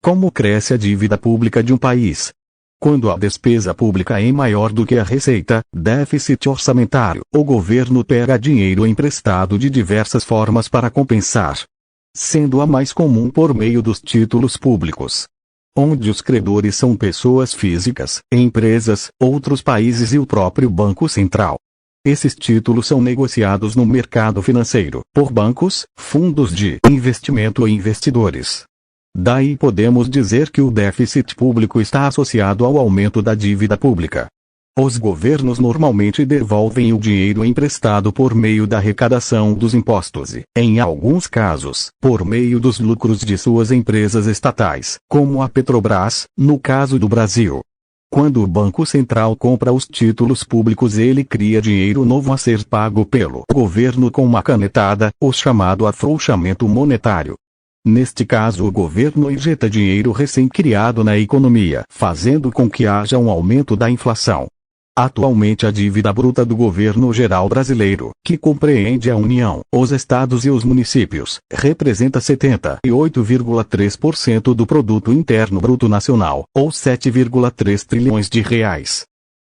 Como cresce a dívida pública de um país? Quando a despesa pública é maior do que a receita, déficit orçamentário, o governo pega dinheiro emprestado de diversas formas para compensar, sendo a mais comum por meio dos títulos públicos, onde os credores são pessoas físicas, empresas, outros países e o próprio Banco Central. Esses títulos são negociados no mercado financeiro, por bancos, fundos de investimento e investidores. Daí podemos dizer que o déficit público está associado ao aumento da dívida pública. Os governos normalmente devolvem o dinheiro emprestado por meio da arrecadação dos impostos e, em alguns casos, por meio dos lucros de suas empresas estatais, como a Petrobras, no caso do Brasil. Quando o Banco Central compra os títulos públicos, ele cria dinheiro novo a ser pago pelo governo com uma canetada, o chamado afrouxamento monetário. Neste caso, o governo injeta dinheiro recém-criado na economia, fazendo com que haja um aumento da inflação. Atualmente, a dívida bruta do governo geral brasileiro, que compreende a União, os estados e os municípios, representa 78,3% do produto interno bruto nacional, ou 7,3 trilhões de reais.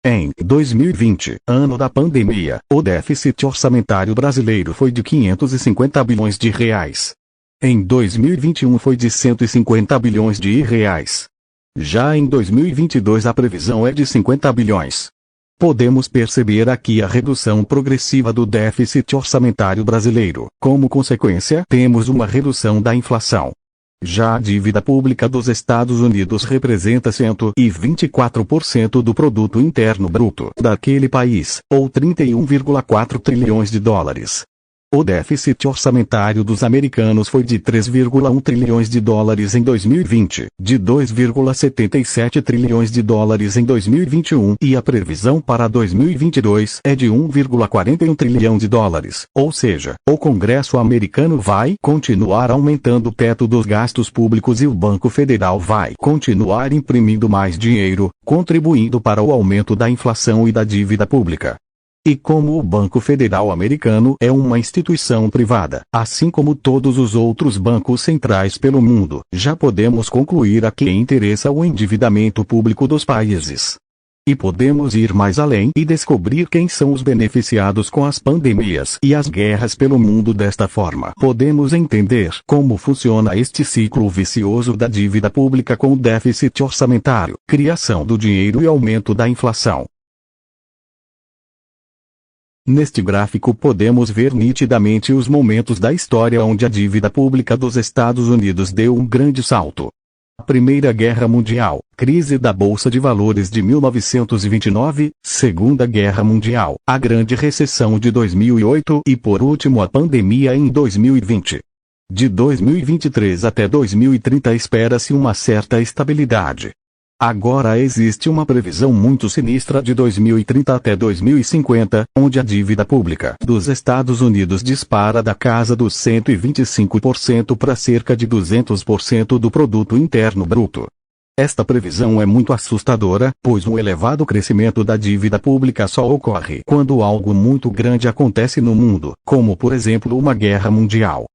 Em 2020, ano da pandemia, o déficit orçamentário brasileiro foi de 550 bilhões de reais. Em 2021 foi de 150 bilhões de reais. Já em 2022 a previsão é de 50 bilhões. Podemos perceber aqui a redução progressiva do déficit orçamentário brasileiro. Como consequência, temos uma redução da inflação. Já a dívida pública dos Estados Unidos representa 124% do produto interno bruto daquele país, ou 31,4 trilhões de dólares. O déficit orçamentário dos americanos foi de 3,1 trilhões de dólares em 2020, de 2,77 trilhões de dólares em 2021 e a previsão para 2022 é de 1,41 trilhão de dólares. Ou seja, o Congresso americano vai continuar aumentando o teto dos gastos públicos e o Banco Federal vai continuar imprimindo mais dinheiro, contribuindo para o aumento da inflação e da dívida pública. E como o Banco Federal americano é uma instituição privada, assim como todos os outros bancos centrais pelo mundo, já podemos concluir a que interessa o endividamento público dos países. E podemos ir mais além e descobrir quem são os beneficiados com as pandemias e as guerras pelo mundo. Desta forma, podemos entender como funciona este ciclo vicioso da dívida pública com o déficit orçamentário, criação do dinheiro e aumento da inflação. Neste gráfico podemos ver nitidamente os momentos da história onde a dívida pública dos Estados Unidos deu um grande salto. A Primeira Guerra Mundial, crise da Bolsa de Valores de 1929, Segunda Guerra Mundial, a Grande Recessão de 2008 e por último a pandemia em 2020. De 2023 até 2030 espera-se uma certa estabilidade. Agora existe uma previsão muito sinistra de 2030 até 2050, onde a dívida pública dos Estados Unidos dispara da casa dos 125% para cerca de 200% do produto interno bruto. Esta previsão é muito assustadora, pois um elevado crescimento da dívida pública só ocorre quando algo muito grande acontece no mundo, como por exemplo uma guerra mundial.